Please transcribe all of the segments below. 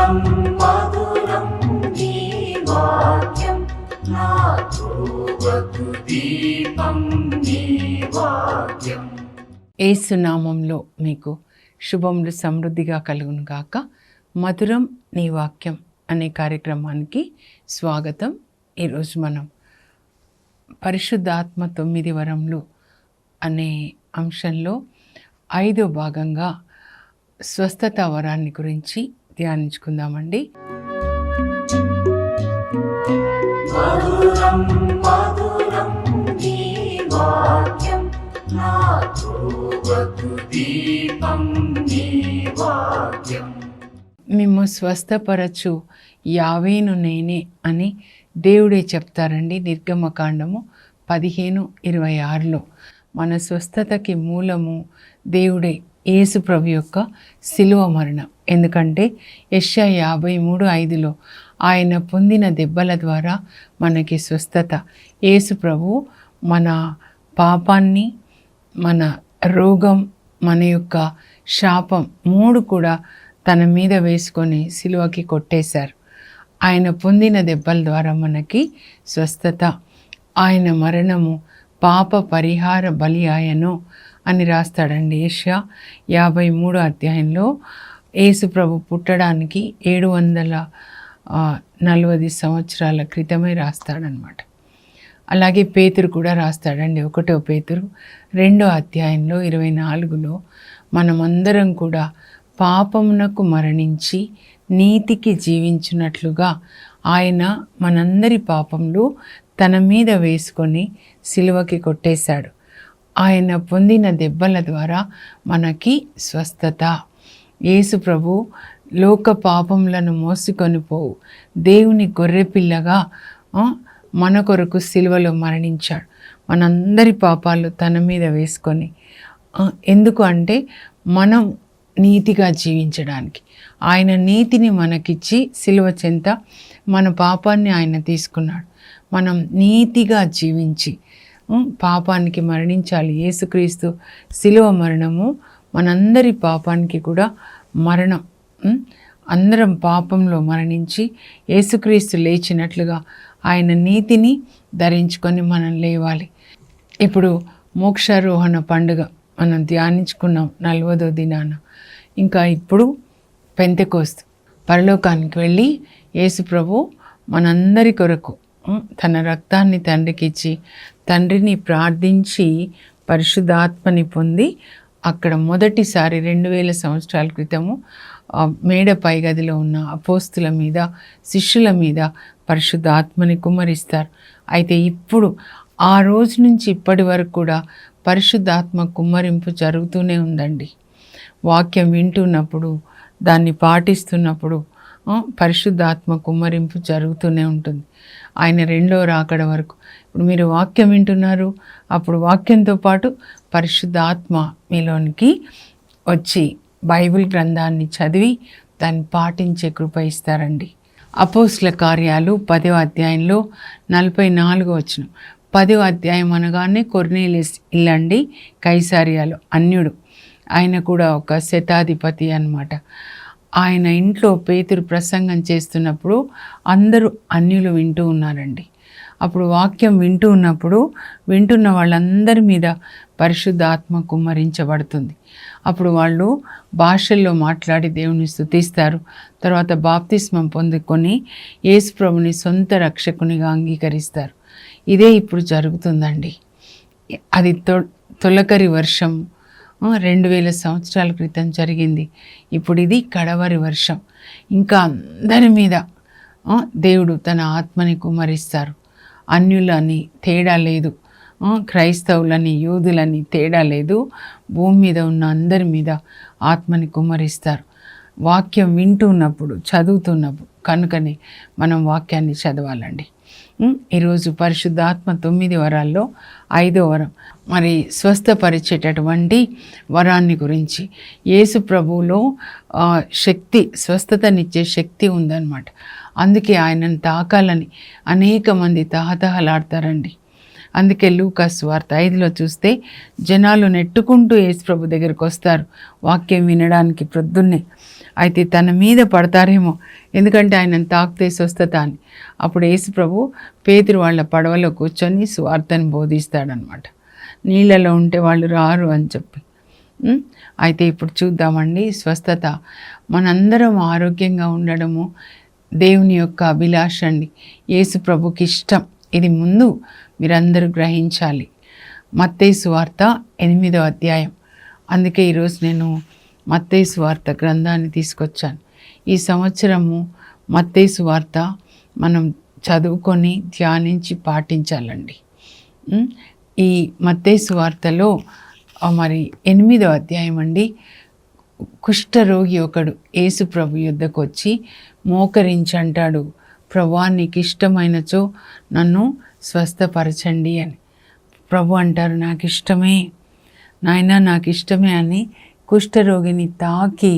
మధురం మధురం నీ వాక్యం నా త్రోవకు దీపం నీ వాక్యం. యేసు నామంలో మీకు శుభములు సమృద్ధిగా కలుగును గాక. మధురం నీ వాక్యం అనే కార్యక్రమానికి స్వాగతం. ఈరోజు మనం పరిశుద్ధాత్మ 9 వరములు అనే అంశంలో 5వ భాగంగా స్వస్థత వరాన్ని గురించి ధ్యానించుకుందామండి. మధురం మధురం నీ వాక్యం నా త్రోవకు దీపం నీ వాక్యం. మేము స్వస్థపరచు యావేను నేనే అని దేవుడే చెప్తారండి. నిర్గమకాండము 15:26లో మన స్వస్థతకి మూలము దేవుడే, యేసు ప్రభు యొక్క శిలువ మరణం. ఎందుకంటే యెషయా 53:5లో ఆయన పొందిన దెబ్బల ద్వారా మనకి స్వస్థత. యేసు ప్రభు మన పాపాన్ని, మన రోగం, మన యొక్క శాపం 3 కూడా తన మీద వేసుకొని శిలువకి కొట్టేశారు. ఆయన పొందిన దెబ్బల ద్వారా మనకి స్వస్థత. ఆయన మరణము పాప పరిహార బలి ఆయను అని రాస్తాడండి. యెషయా 53 యేసు ప్రభు పుట్టడానికి 740 సంవత్సరాల క్రితమే రాస్తాడనమాట. అలాగే పేతురు కూడా రాస్తాడండి. 1 పేతురు 2:24లో మనమందరం కూడా పాపమునకు మరణించి నీతికి జీవించినట్లుగా ఆయన మనందరి పాపములు తన మీద వేసుకొని సిలువకి కొట్టేశాడు. ఆయన పొందిన దెబ్బల ద్వారా మనకి స్వస్థత. యేసు ప్రభు లోక పాపములను మోసుకొని పోవు దేవుని గొర్రెపిల్లగా మన కొరకు సిలువలో మరణించాడు. మనందరి పాపాలు తన మీద వేసుకొని, ఎందుకు అంటే మనం నీతిగా జీవించడానికి. ఆయన నీతిని మనకిచ్చి సిలువ చెంత మన పాపాన్ని ఆయన తీసుకున్నాడు. మనం నీతిగా జీవించి పాపానికి మరణించాలి. యేసుక్రీస్తు సిలువ మరణము మనందరి పాపానికి కూడా మరణం. అందరం పాపంలో మరణించి యేసుక్రీస్తు లేచినట్లుగా ఆయన నీతిని ధరించుకొని మనం లేవాలి. ఇప్పుడు మోక్షారోహణ పండుగ మనం ధ్యానించుకున్నాం 40వ దినాన. ఇంకా ఇప్పుడు పెంతెకోస్తు, పరలోకానికి వెళ్ళి యేసు ప్రభు మనందరి కొరకు తన రక్తాన్ని తండ్రికి ఇచ్చి తండ్రిని ప్రార్థించి పరిశుద్ధాత్మని పొంది అక్కడ మొదటిసారి 2000 సంవత్సరాల క్రితము మేడ పైగదిలో ఉన్న అపోస్తుల మీద, శిష్యుల మీద పరిశుద్ధాత్మని కుమ్మరిస్తారు. అయితే ఇప్పుడు ఆ రోజు నుంచి ఇప్పటి వరకు కూడా పరిశుద్ధాత్మ కుమ్మరింపు జరుగుతూనే ఉందండి. వాక్యం వింటున్నప్పుడు, దాన్ని పాటిస్తున్నప్పుడు పరిశుద్ధాత్మ కుమ్మరింపు జరుగుతూనే ఉంటుంది. ఆయన 2వ రాకడ వరకు. ఇప్పుడు మీరు వాక్యం వింటున్నారు, అప్పుడు వాక్యంతో పాటు పరిశుద్ధాత్మ మీలోనికి వచ్చి బైబిల్ గ్రంథాన్ని చదివి దాన్ని పాటించే కృప ఇస్తారండి. అపోస్తుల కార్యాలు 10వ అధ్యాయంలో 44వ వచనం. 10వ అధ్యాయం అనగానే కొర్నేలియస్ ఇల్లండి, కైసారియాలో అన్యుడు. ఆయన కూడా ఒక శతాధిపతి అన్నమాట. ఆయన ఇంట్లో పేతురు ప్రసంగం చేస్తున్నప్పుడు అందరూ అన్యులు వింటూ ఉన్నారండి. అప్పుడు వాక్యం వింటూ ఉన్నప్పుడు వింటున్న వాళ్ళందరి మీద పరిశుద్ధాత్మ కుమ్మరించబడుతుంది. అప్పుడు వాళ్ళు భాషల్లో మాట్లాడి దేవుని స్తుతిస్తారు. తర్వాత బాప్తిస్మం పొందుకొని యేసు ప్రభుని సొంత రక్షకునిగా అంగీకరిస్తారు. ఇదే ఇప్పుడు జరుగుతుందండి. అది తొలకరి వర్షం 2000 సంవత్సరాల క్రితం జరిగింది. ఇప్పుడు ఇది కడవరి వర్షం. ఇంకా అందరి మీద దేవుడు తన ఆత్మని కుమ్మరిస్తారు. అన్యులని తేడా లేదు, క్రైస్తవులని యూదులని తేడా లేదు. భూమి మీద ఉన్న అందరి మీద ఆత్మని కుమ్మరిస్తారు. వాక్యం వింటున్నప్పుడు, చదువుతున్నప్పుడు. కనుకనే మనం వాక్యాన్ని చదవాలండి. ఈరోజు పరిశుద్ధాత్మ 9 వరాల్లో 5వ వరం, మరి స్వస్థపరిచేటటువంటి వరాన్ని గురించి. యేసు ప్రభువులో శక్తి, స్వస్థతనిచ్చే శక్తి ఉందన్నమాట. అందుకే ఆయనను తాకాలని అనేక మంది తహతహలాడతారండి. అందుకే లూకా సువార్త 5లో చూస్తే జనాలు నెట్టుకుంటూ యేసుప్రభు దగ్గరికి వస్తారు వాక్యం వినడానికి ప్రొద్దున్నే. అయితే తన మీద పడతారేమో, ఎందుకంటే ఆయనను తాకితే స్వస్థత అని. అప్పుడు యేసుప్రభు పేతురు వాళ్ళ పడవలో కూర్చొని సువార్తను బోధిస్తాడనమాట. నీళ్ళలో ఉంటే వాళ్ళు రారు అని చెప్పి. అయితే ఇప్పుడు చూద్దామండి, స్వస్థత మనందరం ఆరోగ్యంగా ఉండడము దేవుని యొక్క అభిలాష అండి, యేసు ప్రభుకి ఇష్టం. ఇది ముందు మీరందరూ గ్రహించాలి. మత్తయి సువార్త 8వ అధ్యాయం. అందుకే ఈరోజు నేను మత్తయి సువార్త గ్రంథాన్ని తీసుకొచ్చాను. ఈ సంవత్సరము మత్తయి సువార్త మనం చదువుకొని ధ్యానించి పాటించాలండి. ఈ మత్తయి సువార్తలో మరి 8వ అధ్యాయం అండి. కుష్ఠరోగి ఒకడు యేసు ప్రభు యుద్ధకు వచ్చి మోకరించి అంటాడు, ప్రభువా నీకు ఇష్టమైనచో నన్ను స్వస్థపరచండి అని. ప్రభు అంటారు, నాకు ఇష్టమే నాయనా, నాకు ఇష్టమే అని కుష్ఠరోగిని తాకి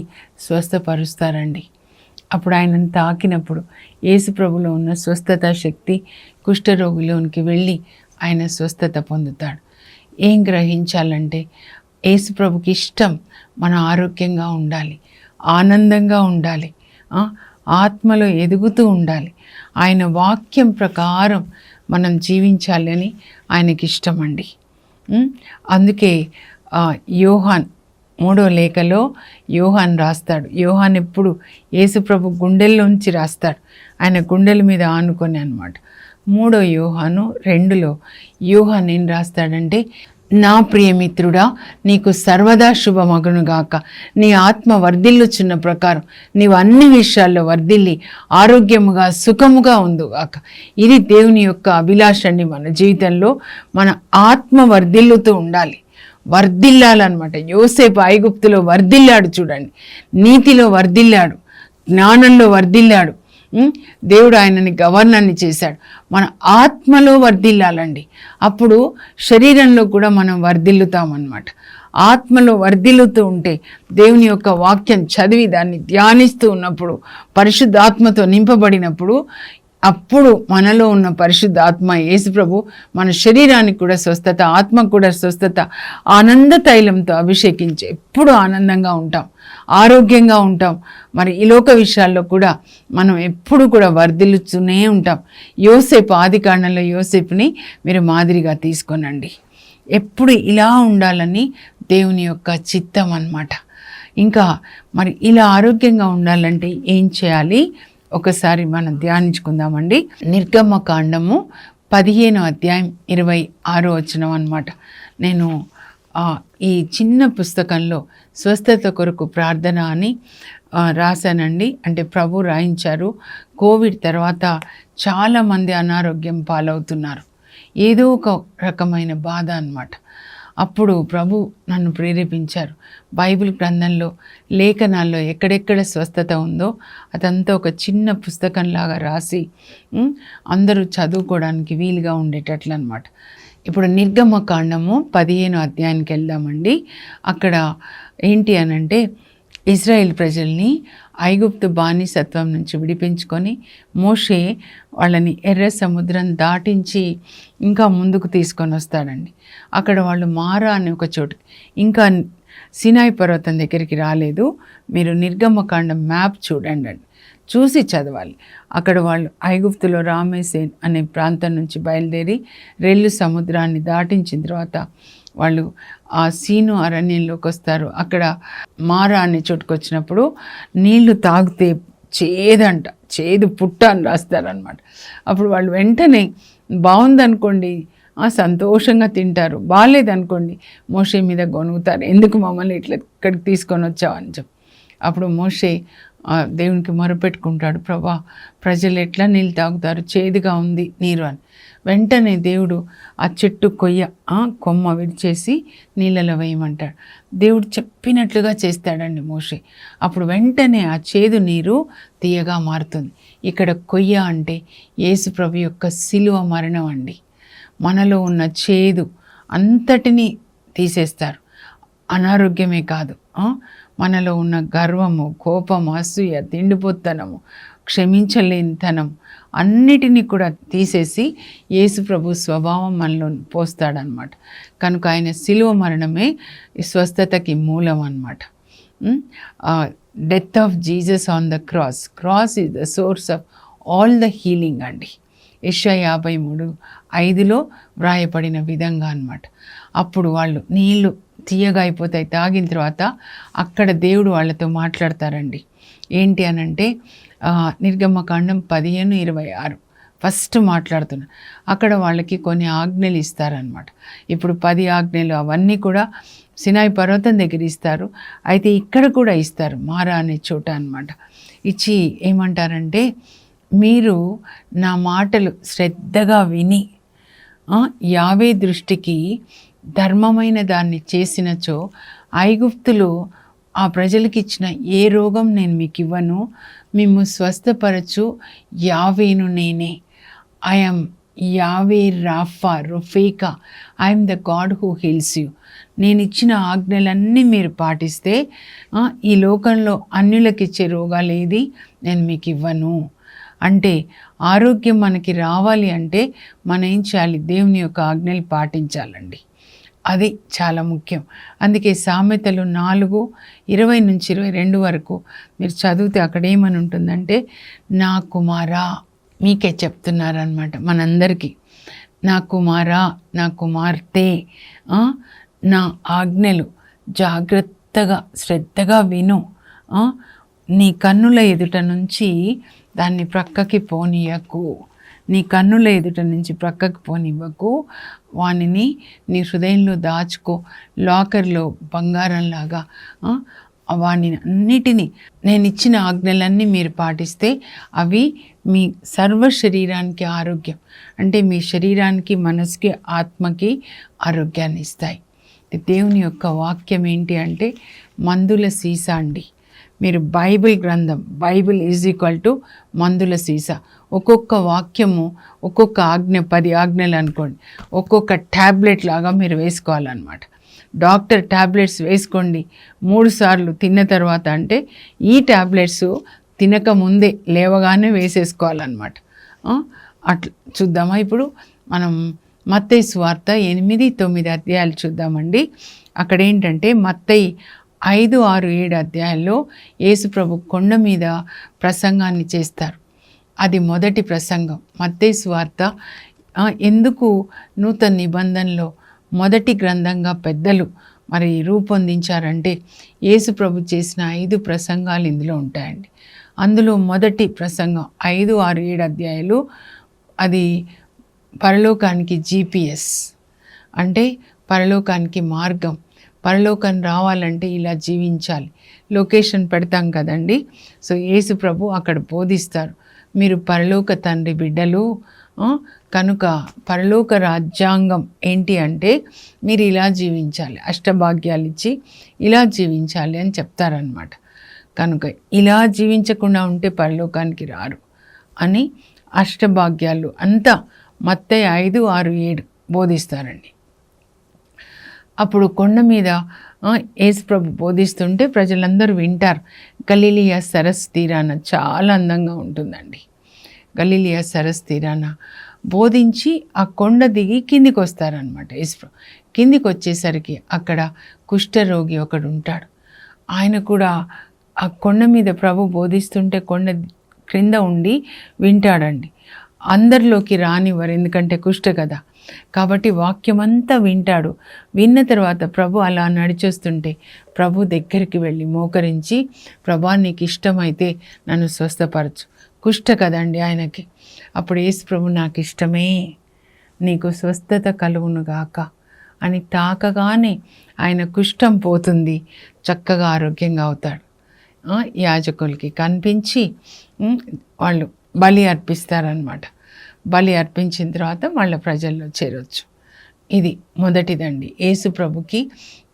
స్వస్థపరుస్తారండి. అప్పుడు ఆయనను తాకినప్పుడు యేసు ప్రభులో ఉన్న స్వస్థత శక్తి కుష్ఠరోగిలోనికి వెళ్ళి ఆయన స్వస్థత పొందుతాడు. ఏం గ్రహించాలంటే యేసు ప్రభుకి ఇష్టం మన ఆరోగ్యంగా ఉండాలి, ఆనందంగా ఉండాలి, ఆత్మలో ఎదుగుతూ ఉండాలి. ఆయన వాక్యం ప్రకారం మనం జీవించాలని ఆయనకి ఇష్టం అండి. అందుకే యోహాన్ 3వ లేఖలో యోహాన్ రాస్తాడు. యోహాన్ ఎప్పుడు యేసుప్రభు గుండెల్లోంచి రాస్తాడు, ఆయన గుండెల మీద ఆనుకొని అన్నమాట. 3వ యోహాను 2లో యోహాన్ ఏం రాస్తాడంటే, నా ప్రియమిత్రుడా నీకు సర్వదా శుభమగునుగాక, నీ ఆత్మ వర్ధిల్లుచున్న ప్రకారం నీవు అన్ని విషయాల్లో వర్ధిల్లి ఆరోగ్యముగా సుఖముగా ఉందుగాక. ఇది దేవుని యొక్క అభిలాష అండి. మన జీవితంలో మన ఆత్మ వర్ధిల్లుతూ ఉండాలి, వర్ధిల్లాలన్నమాట. యోసేపు ఐగుప్తులో వర్ధిల్లాడు చూడండి, నీతిలో వర్ధిల్లాడు, జ్ఞానంలో వర్ధిల్లాడు. దేవుడు ఆయనని గవర్నర్ని చేశాడు. మన ఆత్మలో వర్ధిల్లాలండి, అప్పుడు శరీరంలో కూడా మనం వర్ధిల్లుతామన్నమాట. ఆత్మలో వర్ధిల్లుతూ ఉంటే దేవుని యొక్క వాక్యం చదివి దాన్ని ధ్యానిస్తూ ఉన్నప్పుడు, పరిశుద్ధాత్మతో నింపబడినప్పుడు, అప్పుడు మనలో ఉన్న పరిశుద్ధాత్మ యేసుప్రభు మన శరీరానికి కూడా స్వస్థత, ఆత్మకు కూడా స్వస్థత, ఆనంద తైలంతో అభిషేకించి ఎప్పుడు ఆనందంగా ఉంటాం, ఆరోగ్యంగా ఉంటాం. మరి ఈ లోక విషయాల్లో కూడా మనం ఎప్పుడు కూడా వర్ధిల్లుతూనే ఉంటాం. యోసేపు ఆదికాండంలో యోసేపుని మీరు మాదిరిగా తీసుకోనండి. ఎప్పుడు ఇలా ఉండాలని దేవుని యొక్క చిత్తం అన్నమాట. ఇంకా మరి ఇలా ఆరోగ్యంగా ఉండాలంటే ఏం చేయాలి ఒకసారి మనం ధ్యానించుకుందామండి. నిర్గమకాండము 15వ అధ్యాయం 26వ వచనం అన్నమాట. నేను ఈ చిన్న పుస్తకంలో స్వస్థత కొరకు ప్రార్థన అని రాశానండి. అంటే ప్రభు రాయించారు. కోవిడ్ తర్వాత చాలామంది అనారోగ్యం పాలవుతున్నారు, ఏదో ఒక రకమైన బాధ అన్నమాట. అప్పుడు ప్రభు నన్ను ప్రేరేపించారు, బైబిల్ గ్రంథంలో లేఖనాల్లో ఎక్కడెక్కడ స్వస్థత ఉందో అదంతా ఒక చిన్న పుస్తకంలాగా రాసి అందరూ చదువుకోవడానికి వీలుగా ఉండేటట్లు అన్నమాట. ఇప్పుడు నిర్గమకాండము 15వ అధ్యాయానికి వెళ్దామండి. అక్కడ ఏంటి అనంటే, ఇజ్రాయేల్ ప్రజల్ని ఐగుప్తు బానిసత్వం నుంచి విడిపించుకొని మోషే వాళ్ళని ఎర్ర సముద్రం దాటించి ఇంకా ముందుకు తీసుకొని వస్తాడండి. అక్కడ వాళ్ళు మారా అనే ఒక చోటు, ఇంకా సినాయి పర్వతం దగ్గరికి రాలేదు. మీరు నిర్గమకాండం మ్యాప్ చూడండి, చూసి చదవాలి. అక్కడ వాళ్ళు ఐగుప్తులో రామేసేన్ అనే ప్రాంతం నుంచి బయలుదేరి రెల్లు సముద్రాన్ని దాటించిన తర్వాత వాళ్ళు ఆ సీను అరణ్యంలోకి వస్తారు. అక్కడ మారా అనే చోటుకు వచ్చినప్పుడు నీళ్లు తాగితే చేదంట, చేదు పుట్ట అని రాస్తారనమాట. అప్పుడు వాళ్ళు వెంటనే బాగుందనుకోండి సంతోషంగా తింటారు, బాగాలేదనుకోండి మోషే మీద గొనుగుతారు, ఎందుకు మమ్మల్ని ఇట్లా ఇక్కడికి తీసుకొని వచ్చావని చెప్పి. అప్పుడు మోషే దేవునికి మొరపెట్టుకుంటాడు, ప్రభా ప్రజలు ఎట్లా నీళ్ళు తాగుతారు, చేదుగా ఉంది నీరు అని. వెంటనే దేవుడు ఆ చెట్టు కొమ్మ విడిచేసి నీళ్ళలో వేయమంటాడు. దేవుడు చెప్పినట్లుగా చేస్తాడండి మోషే. అప్పుడు వెంటనే ఆ చేదు నీరు తీయగా మారుతుంది. ఇక్కడ కొయ్య అంటే యేసు ప్రభు యొక్క సిలువ మరణం అండి. మనలో ఉన్న చేదు అంతటినీ తీసేస్తారు. అనారోగ్యమే కాదు, మనలో ఉన్న గర్వము, కోపము, అసూయ, తిండిపోత్తనము, క్షమించలేనితనం అన్నిటినీ కూడా తీసేసి యేసు ప్రభు స్వభావం మనలో పోస్తాడనమాట. కనుక ఆయన శిలువ మరణమే ఈ స్వస్థతకి మూలం అన్నమాట. Death of Jesus on the cross is the source of all the healing అండి. యెషయా 53:5 వ్రాయపడిన విధంగా అన్నమాట. అప్పుడు వాళ్ళు నీళ్లు తీయగా అయిపోతాయి, తాగిన తర్వాత అక్కడ దేవుడు వాళ్ళతో మాట్లాడతారండి. ఏంటి అనంటే నిర్గమకాండం 15:26 ఫస్ట్ మాట్లాడుతున్నారు. అక్కడ వాళ్ళకి కొన్ని ఆజ్ఞలు ఇస్తారనమాట. ఇప్పుడు 10 ఆజ్ఞలు అవన్నీ కూడా సినాయి పర్వతం దగ్గర ఇస్తారు. అయితే ఇక్కడ కూడా ఇస్తారు, మారా అనే చోట అన్నమాట. ఇచ్చి ఏమంటారంటే, మీరు నా మాటలు శ్రద్ధగా విని యావే దృష్టికి ధర్మమైన దాన్ని చేసినచో ఐగుప్తులో ఆ ప్రజలకు ఇచ్చిన ఏ రోగం నేను మీకు ఇవ్వను, మేము స్వస్థపరచు యావేను నేనే. I'm Yahweh Rapha Rophecha, I'm the God who heals you. నేను ఇచ్చిన ఆజ్ఞలన్నీ మీరు పాటిస్తే ఈ లోకంలో అన్యులకు ఇచ్చే రోగాలు ఏది నేను మీకు ఇవ్వను. అంటే ఆరోగ్యం మనకి రావాలి అంటే మనం ఏం చేయాలి? దేవుని యొక్క ఆజ్ఞలు పాటించాలండి. అది చాలా ముఖ్యం. అందుకే సామెతలు 4:20-22 వరకు మీరు చదివితే అక్కడ ఏమని ఉంటుందంటే, నా కుమారా, మీకే చెప్తున్నారనమాట మనందరికీ, నా కుమారా, నా కుమార్తె, నా ఆజ్ఞలు జాగ్రత్తగా శ్రద్ధగా విను, నీ కన్నుల ఎదుట నుంచి దాన్ని ప్రక్కకి పోనీయకు, నీ కన్నుల ఎదుట నుంచి ప్రక్కకి పోనివ్వకు, వానిని నీ హృదయంలో దాచుకో, లాకర్లో బంగారంలాగా. వాని అన్నిటినీ నేను ఇచ్చిన ఆజ్ఞలన్నీ మీరు పాటిస్తే అవి మీ సర్వ శరీరానికి ఆరోగ్యం, అంటే మీ శరీరానికి, మనసుకి, ఆత్మకి ఆరోగ్యాన్ని ఇస్తాయి. దేవుని యొక్క వాక్యం ఏంటి అంటే మందుల సీసా అండి. మీరు బైబిల్ గ్రంథం, బైబిల్ = మందుల సీసా. ఒక్కొక్క వాక్యము, ఒక్కొక్క ఆజ్ఞ, 10 ఆజ్ఞలు అనుకోండి, ఒక్కొక్క ట్యాబ్లెట్ లాగా మీరు వేసుకోవాలన్నమాట. డాక్టర్ ట్యాబ్లెట్స్ వేసుకోండి 3 సార్లు తిన్న తర్వాత అంటే, ఈ ట్యాబ్లెట్స్ తినక ముందే లేవగానే వేసేసుకోవాలన్నమాట. అట్లా చూద్దామా? ఇప్పుడు మనం మత్తయి సువార్త 8-9 అధ్యాయాలు చూద్దామండి. అక్కడ ఏంటంటే మత్తయి 5, 6, 7 అధ్యాయాల్లో యేసుప్రభు కొండ మీద ప్రసంగాన్ని చేస్తారు. అది మొదటి ప్రసంగం. మత్తయి సువార్త ఎందుకు నూతన నిబంధనలో మొదటి గ్రంథంగా పెద్దలు మరి రూపొందించారంటే, యేసుప్రభు చేసిన 5 ప్రసంగాలు ఇందులో ఉంటాయండి. అందులో మొదటి ప్రసంగం 5, 6, 7 అధ్యాయాలు అది పరలోకానికి GPS, అంటే పరలోకానికి మార్గం. పరలోకం రావాలంటే ఇలా జీవించాలి. లొకేషన్ పెడతాం కదండి. సో యేసు ప్రభు అక్కడ బోధిస్తారు, మీరు పరలోక తండ్రి బిడ్డలు, కనుక పరలోక రాజ్యాంగం ఏంటి అంటే మీరు ఇలా జీవించాలి, అష్టభాగ్యాలు ఇచ్చి ఇలా జీవించాలి అని చెప్తారనమాట. కనుక ఇలా జీవించకుండా ఉంటే పరలోకానికి రారు అని అష్టభాగ్యాలు అంతా మత్తయి 5, 6, 7 బోధిస్తారండి. అప్పుడు కొండ మీద యేసుప్రభు బోధిస్తుంటే ప్రజలందరూ వింటారు. గలిలియా సరస్సు తీరాన చాలా అందంగా ఉంటుందండి. గలిలియా సరస్సు తీరాన బోధించి ఆ కొండ దిగి కిందికి వస్తారనమాట. యేసుప్రభు కిందికి వచ్చేసరికి అక్కడ కుష్ఠరోగి ఒకడు ఉంటాడు. ఆయన కూడా ఆ కొండ మీద ప్రభు బోధిస్తుంటే కొండ క్రింద ఉండి వింటాడండి. అందరిలోకి రానివ్వరు, ఎందుకంటే కుష్ఠ కదా. కాబట్టి వాక్యమంతా వింటాడు. విన్న తర్వాత ప్రభు అలా నడిచొస్తుంటే ప్రభు దగ్గరికి వెళ్ళి మోకరించి, ప్రభా నీకు ఇష్టమైతే నన్ను స్వస్థపరచు. కుష్ఠ కదండి ఆయనకి. అప్పుడు యేసు ప్రభు నాకు ఇష్టమే, నీకు స్వస్థత కలుగునుగాక అని తాకగానే ఆయన కుష్ఠం పోతుంది, చక్కగా ఆరోగ్యంగా అవుతాడు. యాజకులకి కనిపించి వాళ్ళు బలి అర్పిస్తారనమాట. బలి అర్పించిన తర్వాత మళ్ళీ ప్రజల్లో చేరొచ్చు. ఇది మొదటిదండి. యేసు ప్రభుకి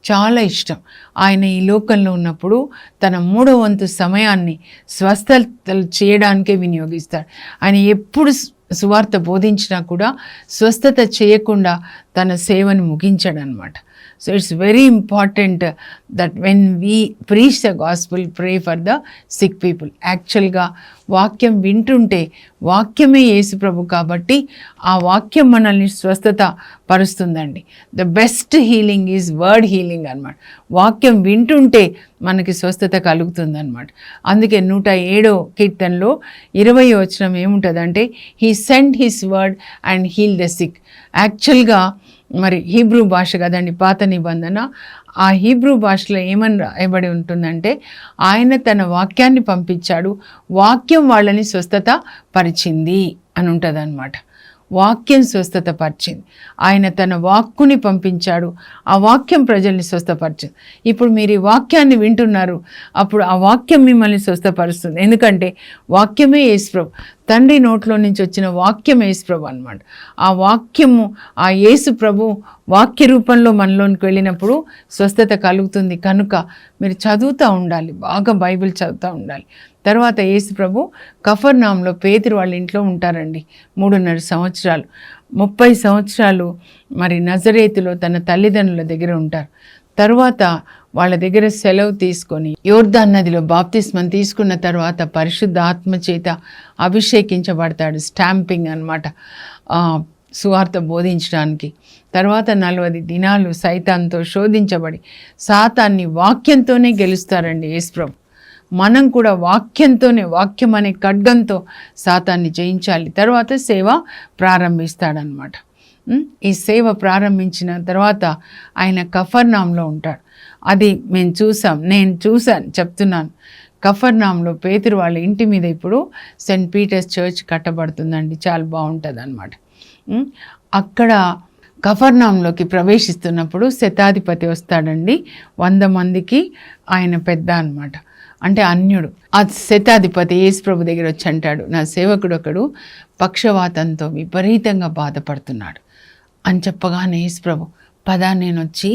చాలా ఇష్టం. ఆయన ఈ లోకంలో ఉన్నప్పుడు తన 3వ వంతు సమయాన్ని స్వస్థతలు చేయడానికే వినియోగిస్తాడు. ఆయన ఎప్పుడు సువార్త బోధించినా కూడా స్వస్థత చేయకుండా తన సేవను ముగించాడనమాట. So it's very important that when we preach the gospel pray for the sick people. యాక్చువల్గా వాక్యం వింటుంటే వాక్యమే యేసు ప్రభు కాబట్టి ఆ వాక్యం మనల్ని స్వస్థత పరుస్తుందండి. The best healing is word healing అనమాట. వాక్యం వింటుంటే మనకి స్వస్థత కలుగుతుంది అనమాట. అందుకే 107వ కీర్తనలో 20వ వచనం ఏముంటుందంటే, he send his word and heal the sick. యాక్చువల్గా మరి హీబ్రూ భాష కదండి పాత నిబంధన. ఆ హీబ్రూ భాషలో ఏమని రాయబడి ఉంటుందంటే, ఆయన తన వాక్యాన్ని పంపించాడు, వాక్యం వాళ్ళని స్వస్థత పరిచింది అని ఉంటుంది అన్నమాట. వాక్యం స్వస్థత పరిచింది. ఆయన తన వాక్కుని పంపించాడు, ఆ వాక్యం ప్రజల్ని స్వస్థపరిచింది. ఇప్పుడు మీరు ఈ వాక్యాన్ని వింటున్నారు, అప్పుడు ఆ వాక్యం మిమ్మల్ని స్వస్థపరుస్తుంది. ఎందుకంటే వాక్యమే యేసుప్రభు, తండ్రి నోట్లో నుంచి వచ్చిన వాక్యం యేసుప్రభు అనమాట. ఆ వాక్యము, ఆ యేసుప్రభు వాక్య రూపంలో మనలోనికి వెళ్ళినప్పుడు స్వస్థత కలుగుతుంది. కనుక మీరు చదువుతూ ఉండాలి, బాగా బైబిల్ చదువుతూ ఉండాలి. తర్వాత యేసుప్రభు కఫర్నాంలో పేతురు వాళ్ళ ఇంట్లో ఉంటారండి 3.5 సంవత్సరాలు. 30 సంవత్సరాలు మరి నజరేతులో తన తల్లిదండ్రుల దగ్గర ఉంటారు. తర్వాత వాళ్ళ దగ్గర సెలవు తీసుకొని యోర్దాను నదిలో బాప్తిస్మం తీసుకున్న తర్వాత పరిశుద్ధ ఆత్మ చేత అభిషేకించబడతాడు. స్టాంపింగ్ అన్నమాట, సువార్త బోధించడానికి. తర్వాత 40 దినాలు సైతాన్తో శోధించబడి సాతాన్ని వాక్యంతోనే గెలుస్తారండి యేసుప్రభు. మనం కూడా వాక్యంతోనే, వాక్యం అనే ఖడ్గంతో సాతాన్ని జయించాలి. తర్వాత సేవ ప్రారంభిస్తాడనమాట. ఈ సేవ ప్రారంభించిన తర్వాత ఆయన కఫర్నాంలో ఉంటాడు. అది నేను చూశాను చెప్తున్నాను. కఫర్నాంలో పేతురు వాళ్ళ ఇంటి మీద ఇప్పుడు సెయింట్ పీటర్స్ చర్చ్ కట్టబడుతుందండి. చాలా బాగుంటుంది అనమాట. అక్కడ కఫర్నాంలోకి ప్రవేశిస్తున్నప్పుడు శతాధిపతి వస్తాడండి. 100 మందికి ఆయన పెద్ద అనమాట, అంటే అన్యుడు. ఆ శతాధిపతి యేసుప్రభు దగ్గర వచ్చి అంటాడు, నా సేవకుడు ఒకడు పక్షవాతంతో విపరీతంగా బాధపడుతున్నాడు అని చెప్పగానే యేసుప్రభు, పదా నేను వచ్చి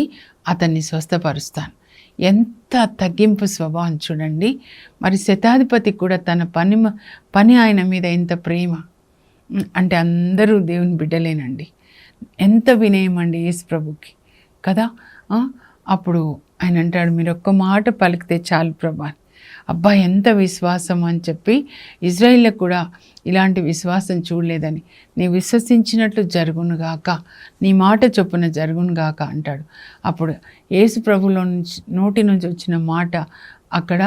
అతన్ని స్వస్థపరుస్తాను. ఎంత తగ్గింపు స్వభావం చూడండి. మరి శతాధిపతి కూడా తన పని ఆయన మీద ఎంత ప్రేమ అంటే, అందరూ దేవుని బిడ్డలేనండి. ఎంత వినయం అండి యేసుప్రభుకి కదా. అప్పుడు ఆయన అంటాడు, మీరు ఒక్క మాట పలికితే చాలు ప్రభా. అబ్బా ఎంత విశ్వాసం అని చెప్పి, ఇజ్రాయిల్కి కూడా ఇలాంటి విశ్వాసం చూడలేదని, నీ విశ్వసించినట్లు జరుగునుగాక, నీ మాట చొప్పున జరుగునుగాక అంటాడు. అప్పుడు యేసు ప్రభులో నోటి నుంచి వచ్చిన మాట అక్కడ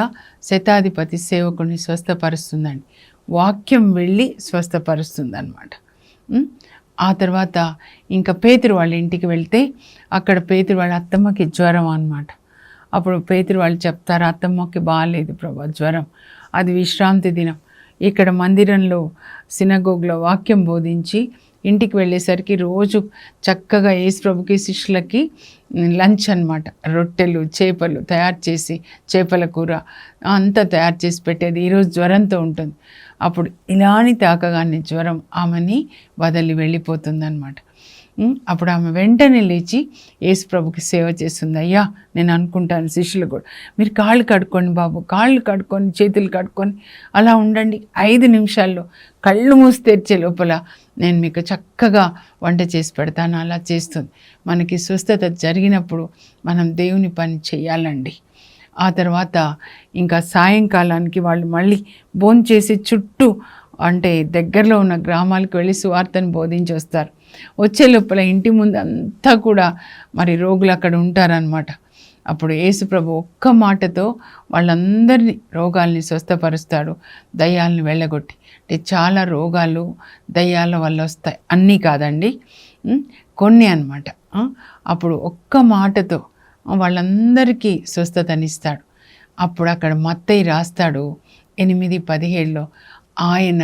శతాధిపతి సేవకుని స్వస్థపరుస్తుందండి. వాక్యం వెళ్ళి స్వస్థపరుస్తుంది అన్నమాట. ఆ తర్వాత ఇంకా పేతురు వాళ్ళ ఇంటికి వెళ్తే అక్కడ పేతురు వాళ్ళ అత్తమ్మకి జ్వరం అన్నమాట. అప్పుడు పేతురు వాళ్ళు చెప్తారు, అత్తమ్మకి బాగాలేదు ప్రభా జ్వరం, అది విశ్రాంతి దినం. ఇక్కడ మందిరంలో సినగోగ్లో వాక్యం బోధించి ఇంటికి వెళ్ళేసరికి రోజు చక్కగా యేసుప్రభుకి శిష్యులకి లంచ్ అన్నమాట, రొట్టెలు చేపలు తయారు చేసి, చేపల కూర అంతా తయారు చేసి పెట్టేది. ఈరోజు జ్వరంతో ఉంటుంది. అప్పుడు ఇలాని తాకగానే జ్వరం ఆమెని వదిలి వెళ్ళిపోతుందన్నమాట. అప్పుడు ఆమె వెంటనే లేచి యేసుప్రభుకి సేవ చేస్తుంది. అయ్యా నేను అనుకుంటాను శిష్యులు కూడా, మీరు కాళ్ళు కడుక్కోండి బాబు, కాళ్ళు కడుక్కొని చేతులు కడుక్కొని అలా ఉండండి, 5 నిమిషాల్లో కళ్ళు మూసి తెరిచే లోపల నేను మీకు చక్కగా వంట చేసి పెడతాను. అలా చేస్తుంది. మనకి స్వస్థత జరిగినప్పుడు మనం దేవుని పని చేయాలండి. ఆ తర్వాత ఇంకా సాయంకాలానికి వాళ్ళు మళ్ళీ భోంచేసి చుట్టూ అంటే దగ్గరలో ఉన్న గ్రామాలకు వెళ్ళి సువార్తను బోధించి వస్తారు. వచ్చే లోపల ఇంటి ముందు అంతా కూడా మరి రోగులు అక్కడ ఉంటారనమాట. అప్పుడు యేసుప్రభు ఒక్క మాటతో వాళ్ళందరినీ రోగాల్ని స్వస్థపరుస్తాడు, దయ్యాలను వెళ్ళగొట్టి. అంటే చాలా రోగాలు దయ్యాల వల్ల వస్తాయి, అన్నీ కాదండి, కొన్ని అన్నమాట. అప్పుడు ఒక్క మాటతో వాళ్ళందరికీ స్వస్థతనిస్తాడు. అప్పుడు అక్కడ మత్తయి రాస్తాడు 8:17లో, ఆయన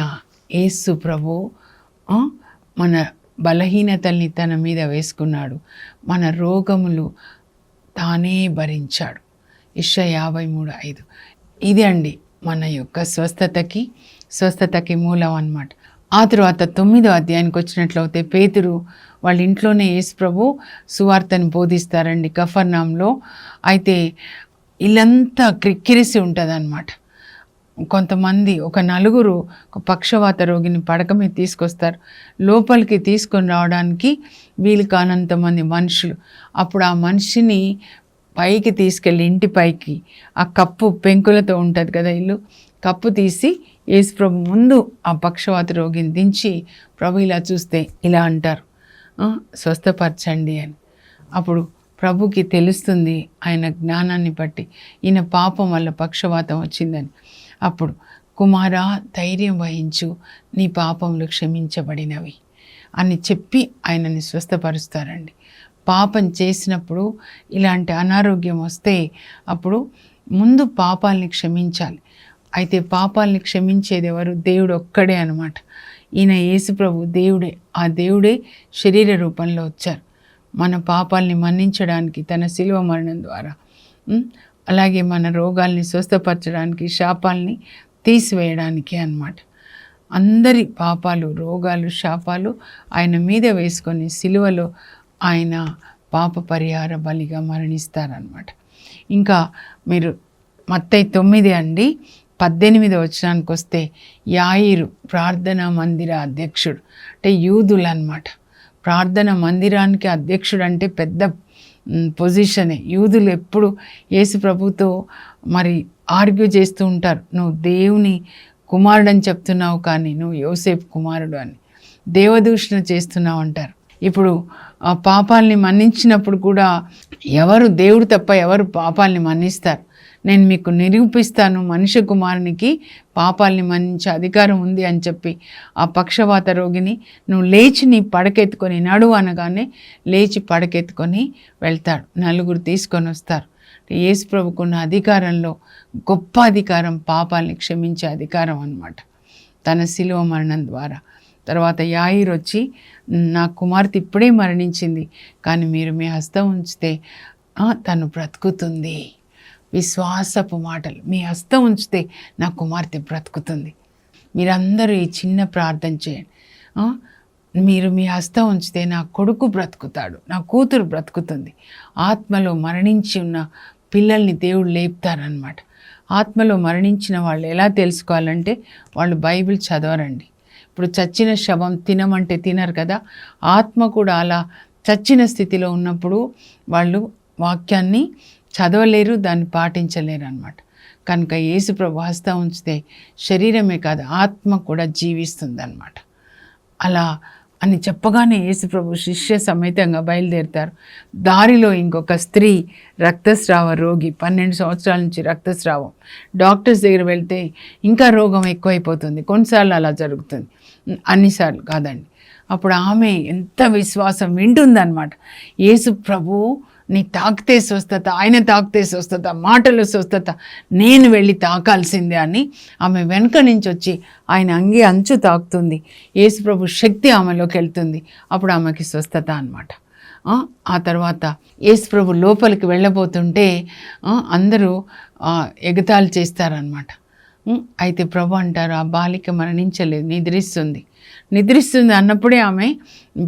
యేసు ప్రభు మన బలహీనతల్ని తన మీద వేసుకున్నాడు, మన రోగములు తానే భరించాడు. యెషయా 53:5. ఇది అండి మన యొక్క స్వస్థతకి మూలం అన్నమాట. ఆ తర్వాత 9వ అధ్యాయానికి వచ్చినట్లయితే పేతురు వాళ్ళ ఇంట్లోనే యేసు ప్రభు సువార్తను బోధిస్తారండి కఫర్నాంలో. అయితే ఇల్లంతా క్రిక్కిరిసి ఉంటుంది అన్నమాట. కొంతమంది ఒక నలుగురు ఒక పక్షవాత రోగిని పడక మీద తీసుకొస్తారు. లోపలికి తీసుకొని రావడానికి వీలు కానంతమంది మనుషులు. అప్పుడు ఆ మనిషిని పైకి తీసుకెళ్ళి ఇంటి పైకి ఆ కప్పు పెంకులతో ఉంటుంది కదా ఇల్లు, కప్పు తీసి యేసు ప్రభు ముందు ఆ పక్షవాత రోగిని దించి ప్రభు ఇలా చూస్తే ఇలా అంటారు, స్వస్థపరచండి అని. అప్పుడు ప్రభుకి తెలుస్తుంది ఆయన జ్ఞానాన్ని బట్టి ఈయన పాపం వల్ల పక్షవాతం వచ్చిందని. అప్పుడు కుమారా ధైర్యం వహించు, నీ పాపములు క్షమించబడినవి అని చెప్పి ఆయనని స్వస్థపరుస్తారండి. పాపం చేసినప్పుడు ఇలాంటి అనారోగ్యం వస్తే అప్పుడు ముందు పాపాలని క్షమించాలి. అయితే పాపాలని క్షమించేది ఎవరు? దేవుడు ఒక్కడే అన్నమాట. ఈయన యేసుప్రభు దేవుడే. ఆ దేవుడే శరీర రూపంలో వచ్చారు మన పాపాలని మన్నించడానికి తన శిలువ మరణం ద్వారా, అలాగే మన రోగాల్ని స్వస్థపరచడానికి, శాపాల్ని తీసివేయడానికి అన్నమాట. అందరి పాపాలు, రోగాలు, శాపాలు ఆయన మీద వేసుకొని శిలువలో ఆయన పాప పరిహార బలిగా మరణిస్తారనమాట. ఇంకా మీరు మత్తయి 9 అండి 18 వచనానికి వస్తే, యాయిరు ప్రార్థనా మందిర అధ్యక్షుడు, అంటే యూదులు అన్నమాట. ప్రార్థన మందిరానికి అధ్యక్షుడు అంటే పెద్ద పొజిషనే. యూదులు ఎప్పుడు యేసు ప్రభుతో మరి ఆర్గ్యూ చేస్తూ ఉంటారు, నువ్వు దేవుని కుమారుడు అని చెప్తున్నావు కానీ నువ్వు యోసేపు కుమారుడు అని, దేవదూషణ చేస్తున్నావు అంటారు. ఇప్పుడు ఆ పాపాలని మన్నించినప్పుడు కూడా ఎవరు, దేవుడు తప్ప ఎవరు పాపాలని మన్నిస్తారు? నేను మీకు నిరూపిస్తాను, మనుష్య కుమారునికి పాపాలని మన్నించే అధికారం ఉంది అని చెప్పి ఆ పక్షవాత రోగిని నువ్వు లేచి నీ పడకెత్తుకొని నడువు అనగానే లేచి పడకెత్తుకొని వెళ్తాడు. నలుగురు తీసుకొని వస్తారు. యేసు ప్రభుకున్న అధికారంలో గొప్ప అధికారం పాపాలని క్షమించే అధికారం అన్నమాట తన శిలువ మరణం ద్వారా. తర్వాత యాయిరు వచ్చి, నా కుమార్తె ఇప్పుడే మరణించింది కానీ మీరు మీ హస్తం ఉంచితే తను బ్రతుకుతుంది. విశ్వాసపు మాటలు, మీ హస్తం ఉంచితే నా కుమార్తె బ్రతుకుతుంది. మీరందరూ ఈ చిన్న ప్రార్థన చేయండి, మీరు మీ హస్తం ఉంచితే నా కొడుకు బ్రతుకుతాడు, నా కూతురు బ్రతుకుతుంది. ఆత్మలో మరణించి ఉన్న పిల్లల్ని దేవుడు లేపుతారనమాట. ఆత్మలో మరణించిన వాళ్ళు ఎలా తెలుసుకోవాలంటే వాళ్ళు బైబిల్ చదవరండి. ఇప్పుడు చచ్చిన శవం తినమంటే తినరు కదా, ఆత్మ కూడా అలా చచ్చిన స్థితిలో ఉన్నప్పుడు వాళ్ళు వాక్యాన్ని చదవలేరు, దాన్ని పాటించలేరు అన్నమాట. కనుక యేసు ప్రభు హస్తం ఉంచితే శరీరమే కాదు ఆత్మ కూడా జీవిస్తుంది అన్నమాట. అలా అని చెప్పగానే యేసు ప్రభు శిష్య సమేతంగా బయలుదేరుతారు. దారిలో ఇంకొక స్త్రీ రక్తస్రావ రోగి, 12 సంవత్సరాల నుంచి రక్తస్రావం. డాక్టర్స్ దగ్గర వెళ్తే ఇంకా రోగం ఎక్కువైపోతుంది. కొన్నిసార్లు అలా జరుగుతుంది, అన్నిసార్లు కాదండి. అప్పుడు ఆమె ఎంత విశ్వాసం వింటుందన్నమాట. యేసు ప్రభు నీ తాకితే స్వస్థత, ఆయన తాకితే స్వస్థత, మాటలు స్వస్థత, నేను వెళ్ళి తాకాల్సిందే అని ఆమె వెనక నుంచి వచ్చి ఆయన అంగి అంచు తాకుతుంది. యేసు ప్రభు శక్తి ఆమెలోకి వెళ్తుంది. అప్పుడు ఆమెకి స్వస్థత అన్నమాట. ఆ తర్వాత యేసు ప్రభు లోపలికి వెళ్ళబోతుంటే అందరూ ఎగతాళి చేస్తారనమాట. అయితే ప్రభు అంటారు, ఆ బాలిక మరణించలేదు, నిద్రిస్తుంది అన్నప్పుడే ఆమె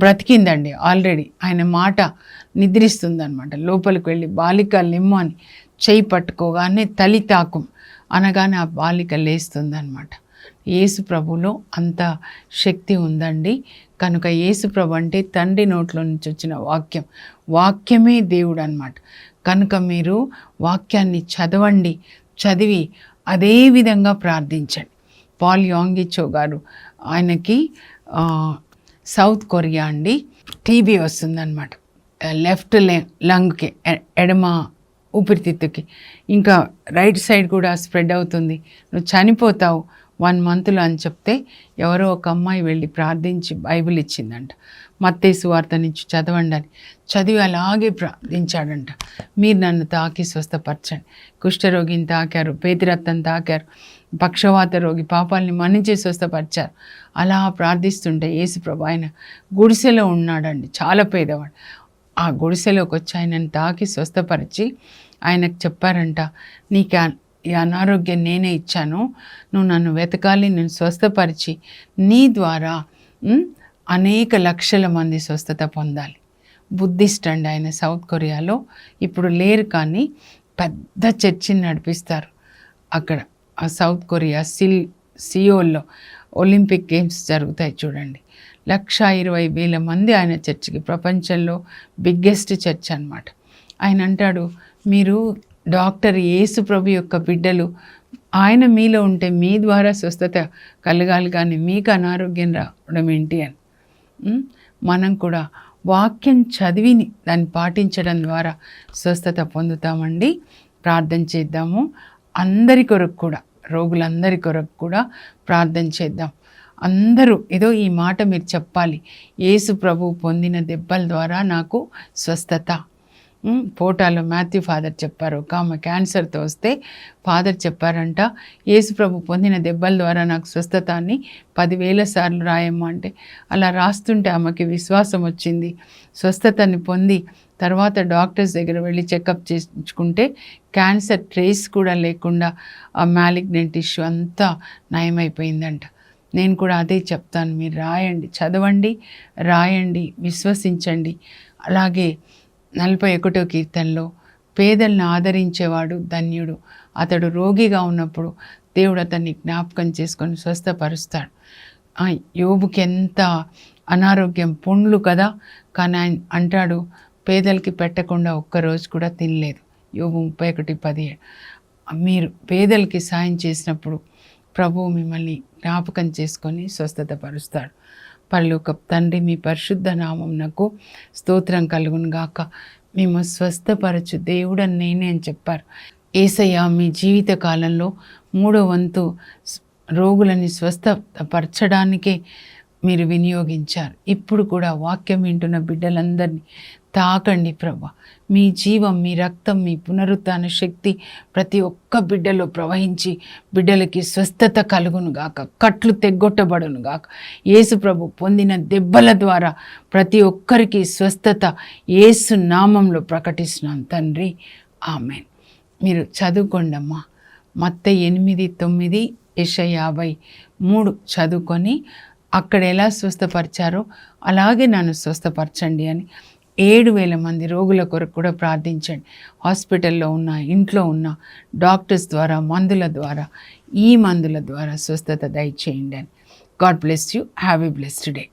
బ్రతికిందండి ఆల్రెడీ. ఆయన మాట నిద్రిస్తుంది అనమాట. లోపలికి వెళ్ళి బాలిక లెమ్ము అని చేయి పట్టుకోగానే తలి తాకు అనగానే ఆ బాలిక లేస్తుంది అనమాట. యేసు ప్రభులో అంత శక్తి ఉందండి. కనుక యేసు ప్రభు అంటే తండ్రి నోట్లో నుంచి వచ్చిన వాక్యమే దేవుడు అన్నమాట. కనుక మీరు వాక్యాన్ని చదవండి, చదివి అదే విధంగా ప్రార్థించండి. పాల్ యాంగిచో గారు, ఆయనకి సౌత్ కొరియా అండి టీబీ వస్తుందన్నమాట. లెఫ్ట్ లంగ్కి, ఎడమ ఊపిరితిత్తుకి, ఇంకా రైట్ సైడ్ కూడా స్ప్రెడ్ అవుతుంది, నువ్వు చనిపోతావు 1 monthలో అని చెప్తే ఎవరో ఒక అమ్మాయి వెళ్ళి ప్రార్థించి బైబిల్ ఇచ్చిందంట. మత్తయి సువార్త నుంచి చదవండి అని చదివి అలాగే ప్రార్థించాడంట. మీరు నన్ను తాకి స్వస్థపరచండి. కుష్ఠరోగిని తాకారు, పేతిరత్తం తాకారు, పక్షవాత రోగి పాపాలని మన్నించి స్వస్థపరిచారు. అలా ప్రార్థిస్తుంటే యేసు ప్రభు ఆయన గుడిసెలో ఉన్నాడండి, చాలా పేదవాడు. ఆ గుడిసెలోకి వచ్చి ఆయనను తాకి స్వస్థపరిచి ఆయనకు చెప్పారంట, నీకు ఈ అనారోగ్యం నేనే ఇచ్చాను, నువ్వు నన్ను వెతకాలి, నేను స్వస్థపరిచి నీ ద్వారా అనేక లక్షల మంది స్వస్థత పొందాలి. బుద్ధిస్ట్ అండి ఆయన, సౌత్ కొరియాలో ఇప్పుడు లేరు కానీ పెద్ద చర్చిని నడిపిస్తారు అక్కడ. ఆ సౌత్ కొరియా సియోల్లో ఒలింపిక్ గేమ్స్ జరుగుతాయి చూడండి. 1,20,000 మంది ఆయన చర్చికి, ప్రపంచంలో బిగ్గెస్ట్ చర్చ్ అన్నమాట. ఆయన అంటాడు, మీరు డాక్టర్ యేసు ప్రభు యొక్క బిడ్డలు, ఆయన మీలో ఉంటే మీ ద్వారా స్వస్థత కలగాలి, కానీ మీకు అనారోగ్యం రావడం ఏంటి అని. మనం కూడా వాక్యం చదివిని దాన్ని పాటించడం ద్వారా స్వస్థత పొందుతామండి. ప్రార్థన చేద్దాము. అందరి కొరకు కూడా, రోగులందరి కొరకు కూడా ప్రార్థన చేద్దాం. అందరూ ఏదో ఈ మాట మీరు చెప్పాలి, యేసు ప్రభు పొందిన దెబ్బల ద్వారా నాకు స్వస్థత. పోటాలో మాథ్యూ ఫాదర్ చెప్పారు, ఒక ఆమె క్యాన్సర్తో వస్తే ఫాదర్ చెప్పారంట, యేసు ప్రభు పొందిన దెబ్బల ద్వారా నాకు స్వస్థత అని 10,000 సార్లు రాయమ్మా అంటే, అలా రాస్తుంటే ఆమెకి విశ్వాసం వచ్చింది. స్వస్థతని పొంది తర్వాత డాక్టర్స్ దగ్గర వెళ్ళి చెకప్ చేయించుకుంటే క్యాన్సర్ ట్రేస్ కూడా లేకుండా ఆ మ్యాలిగ్నెంట్ ఇష్యూ అంతా నయమైపోయిందంట. నేను కూడా అదే చెప్తాను, మీరు రాయండి, చదవండి, రాయండి, విశ్వసించండి. అలాగే 41వ కీర్తనలో పేదలను ఆదరించేవాడు ధన్యుడు, అతడు రోగిగా ఉన్నప్పుడు దేవుడు అతన్ని జ్ఞాపకం చేసుకొని స్వస్థపరుస్తాడు. యోబుకి ఎంత అనారోగ్యం, పుండ్లు కదా, కానీ ఆయన అంటాడు పేదలకి పెట్టకుండా ఒక్కరోజు కూడా తినలేదు. యోబు 31:17. మీరు పేదలకి సాయం చేసినప్పుడు ప్రభువు మిమ్మల్ని జ్ఞాపకం చేసుకొని స్వస్థత పరుస్తాడు. పరలోకపు తండ్రి, మీ పరిశుద్ధ నామమునకు స్తోత్రం కలుగును గాక. మేము స్వస్థపరచు దేవుడని నేనే అని చెప్పారు. యేసయ్య మీ జీవిత కాలంలో 3వ వంతు రోగులని స్వస్థపరచడానికే మీరు వినియోగించారు. ఇప్పుడు కూడా వాక్యం వింటున్న బిడ్డలందరినీ తాకండి ప్రభా. మీ జీవం, మీ రక్తం, మీ పునరుత్థాన శక్తి ప్రతి ఒక్క బిడ్డలో ప్రవహించి బిడ్డలకి స్వస్థత కలుగును గాక, కట్లు తెగ్గొట్టబడును గాక. యేసు ప్రభు పొందిన దెబ్బల ద్వారా ప్రతి ఒక్కరికి స్వస్థత యేసు నామంలో ప్రకటిస్తున్నాం తండ్రి, ఆమేన్. మీరు చదువుకోండమ్మా. మత్తయి 8:9, యెషయా 50:3 చదువుకొని అక్కడ ఎలా స్వస్థపరిచారో అలాగే నన్ను స్వస్థపరచండి అని 7,000 మంది రోగుల కొరకు కూడా ప్రార్థించండి. హాస్పిటల్లో ఉన్న, ఇంట్లో ఉన్న డాక్టర్స్ ద్వారా, మందుల ద్వారా, ఈ మందుల ద్వారా స్వస్థత దయచేయండి అని. God bless you. Have a blessed day.